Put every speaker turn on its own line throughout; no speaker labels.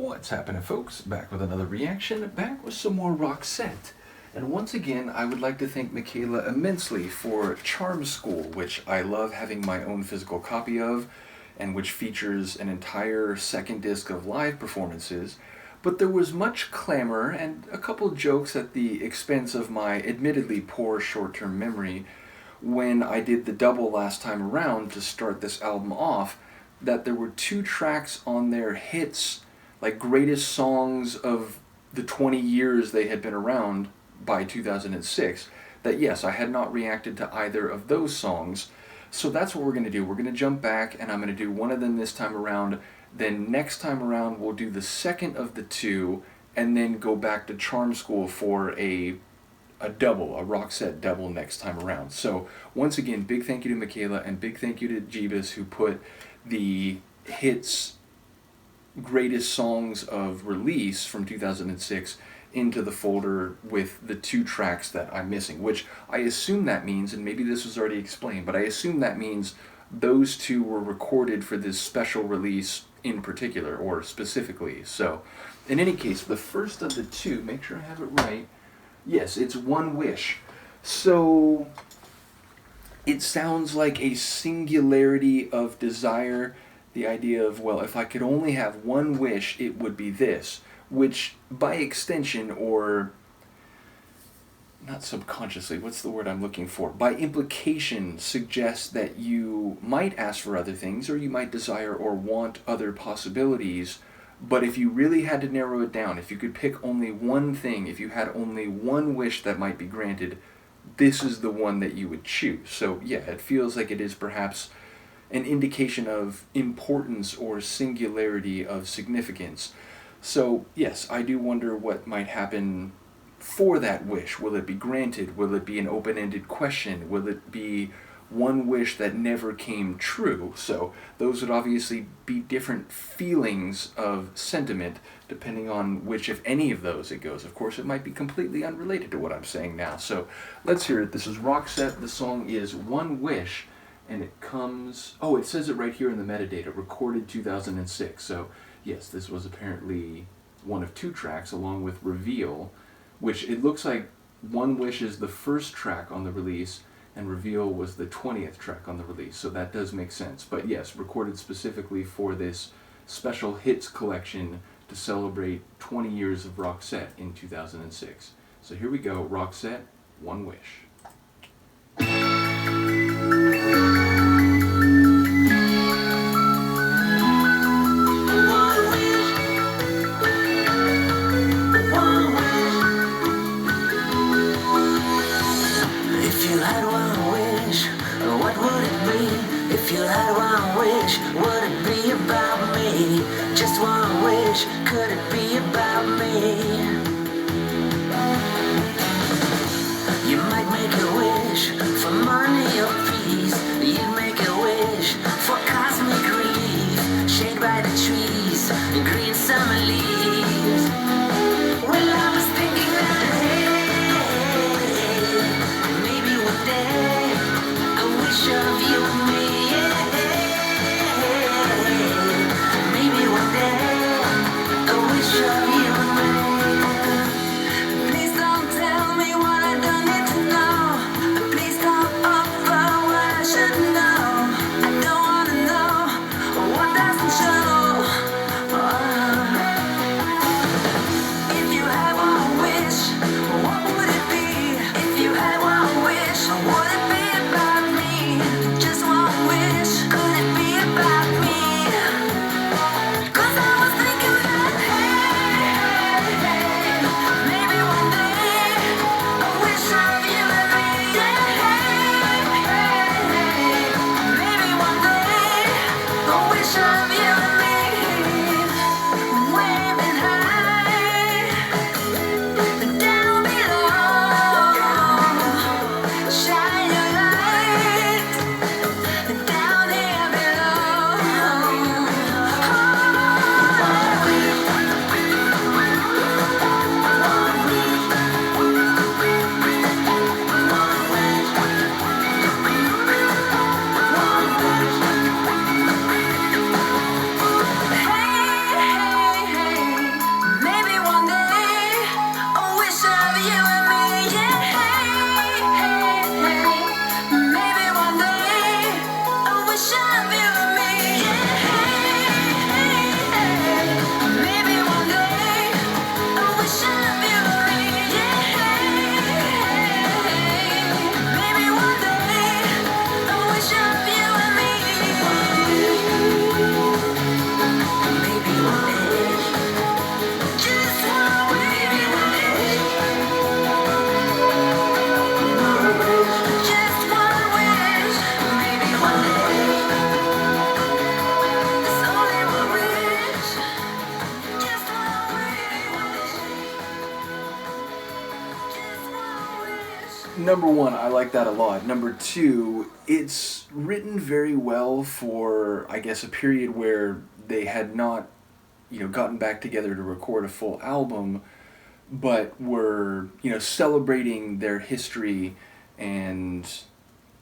What's happening, folks? Back with another reaction, back with some more Roxette. And once again, I would like to thank Michaela immensely for Charm School, which I love having my own physical copy of, and which features an entire second disc of live performances. But there was much clamor and a couple jokes at the expense of my admittedly poor short-term memory when I did the double last time around to start this album off, that there were 2 tracks on their hits, like greatest songs of the 20 years they had been around by 2006, that yes, I had not reacted to either of those songs. So that's what we're going to do. We're going to jump back and I'm going to do one of them this time around. Then next time around we'll do the second of the 2 and then go back to Charm School for a double, a Roxette double next time around. So once again, big thank you to Michaela and big thank you to Gebus, who put the hits greatest songs of release from 2006 into the folder with the 2 tracks that I'm missing, which I assume that means, and maybe this was already explained, but I assume that means those 2 were recorded for this special release in particular, or specifically. So in any case, the first of the 2, make sure I have it right, yes, it's One Wish. So it sounds like a singularity of desire, the idea of, well, if I could only have one wish, it would be this, which by extension, or not subconsciously, what's the word I'm looking for? By implication suggests that you might ask for other things, or you might desire or want other possibilities, but if you really had to narrow it down, if you could pick only one thing, if you had only one wish that might be granted, this is the one that you would choose. So yeah, it feels like it is perhaps an indication of importance or singularity of significance. So yes, I do wonder what might happen for that wish. Will it be granted? Will it be an open-ended question? Will it be one wish that never came true? So those would obviously be different feelings of sentiment depending on which, if any of those, it goes. Of course, it might be completely unrelated to what I'm saying now. So let's hear it. This is Roxette. The song is One Wish. And it comes, oh, it says it right here in the metadata, recorded 2006. So yes, this was apparently one of 2 tracks along with Reveal, which it looks like One Wish is the first track on the release and Reveal was the 20th track on the release. So that does make sense. But yes, recorded specifically for this special hits collection to celebrate 20 years of Roxette in 2006. So here we go, Roxette, One Wish.
If you had one wish, would it be about me? Just one wish, could it be about me? You might make a wish for money or peace. You'd make a wish for cosmic relief. Shade by the trees, green summer leaves. Well, I was thinking that, hey, maybe one day I wish of you and me.
Number one, I like that a lot. Number two, it's written very well for, I guess, a period where they had not, gotten back together to record a full album, but were, celebrating their history and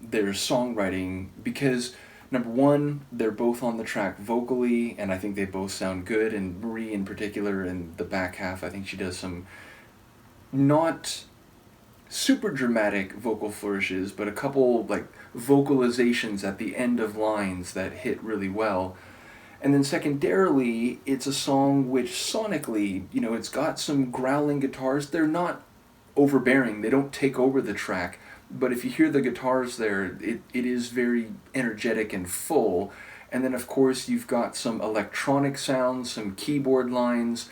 their songwriting because number one, they're both on the track vocally, and I think they both sound good. And Marie, in particular, in the back half, I think she does some not super dramatic vocal flourishes, but a couple like vocalizations at the end of lines that hit really well. And then secondarily, it's a song which sonically, it's got some growling guitars. They're not overbearing. They don't take over the track. But if you hear the guitars there, it is very energetic and full. And then, of course, you've got some electronic sounds, some keyboard lines,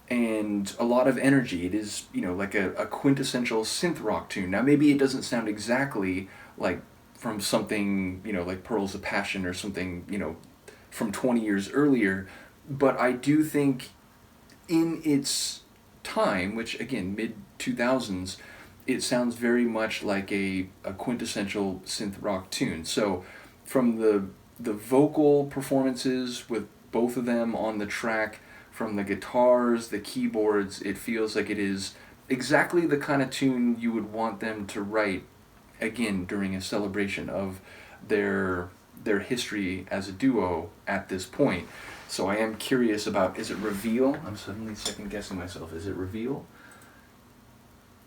and a lot of energy. It is, like a quintessential synth-rock tune. Now, maybe it doesn't sound exactly like from something, like Pearls of Passion or something, from 20 years earlier, but I do think in its time, which, again, mid-2000s, it sounds very much like a quintessential synth-rock tune. So from the vocal performances with both of them on the track, from the guitars, the keyboards, it feels like it is exactly the kind of tune you would want them to write, again, during a celebration of their history as a duo at this point. So I am curious about, is it Reveal? I'm suddenly second-guessing myself. Is it Reveal?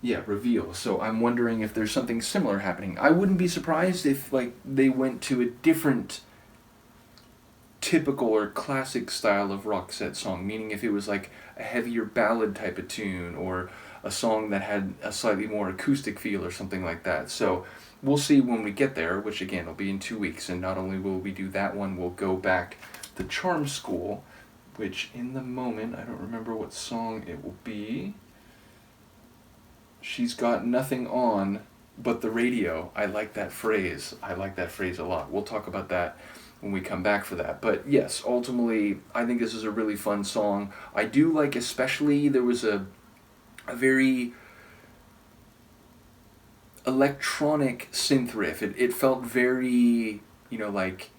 Yeah, Reveal. So I'm wondering if there's something similar happening. I wouldn't be surprised if they went to a different typical or classic style of Roxette song, meaning if it was like a heavier ballad type of tune or a song that had a slightly more acoustic feel or something like that. So we'll see when we get there, which again will be in 2 weeks, and not only will we do that one, we'll go back to Charm School, which in the moment, I don't remember what song it will be. She's got nothing on but the radio. I like that phrase. I like that phrase a lot. We'll talk about that when we come back for that. But yes, ultimately, I think this is a really fun song. I do like, especially, there was a very electronic synth riff. It felt very, like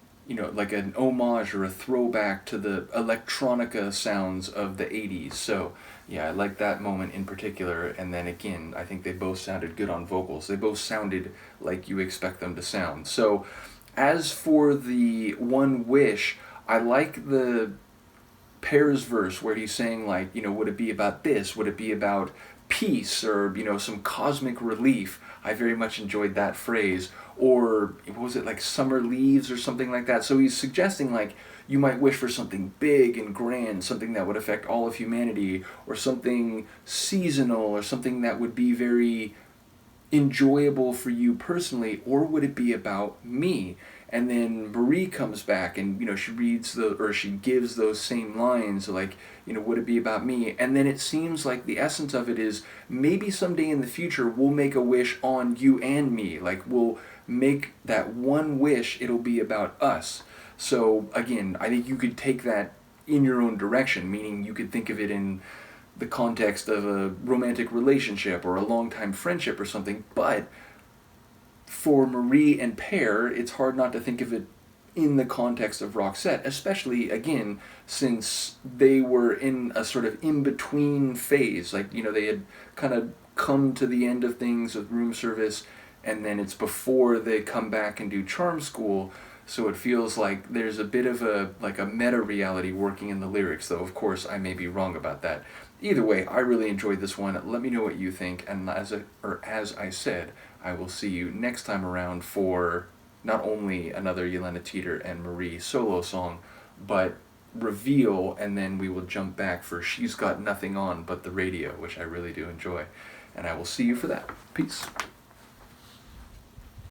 an homage or a throwback to the electronica sounds of the 80s. So yeah, I like that moment in particular. And then again, I think they both sounded good on vocals. They both sounded like you expect them to sound. So as for the One Wish, I like the Pear's verse where he's saying like, would it be about this? Would it be about peace or, some cosmic relief? I very much enjoyed that phrase. Or what was it, like summer leaves or something like that? So he's suggesting like you might wish for something big and grand, something that would affect all of humanity, or something seasonal, or something that would be very enjoyable for you personally, or would it be about me? And then Marie comes back and, she reads she gives those same lines, like, would it be about me? And then it seems like the essence of it is maybe someday in the future we'll make a wish on you and me. Like, we'll make that one wish, it'll be about us. So, again, I think you could take that in your own direction, meaning you could think of it in the context of a romantic relationship or a long-time friendship or something, but for Marie and Pear, it's hard not to think of it in the context of Roxette, especially, again, since they were in a sort of in-between phase. Like, they had kind of come to the end of things with Room Service, and then it's before they come back and do Charm School, so it feels like there's a bit of a meta-reality working in the lyrics, though, of course, I may be wrong about that. Either way, I really enjoyed this one. Let me know what you think, and as I said, I will see you next time around for not only another Yelena Teeter and Marie solo song, but Reveal, and then we will jump back for She's Got Nothing On But the Radio, which I really do enjoy. And I will see you for that. Peace.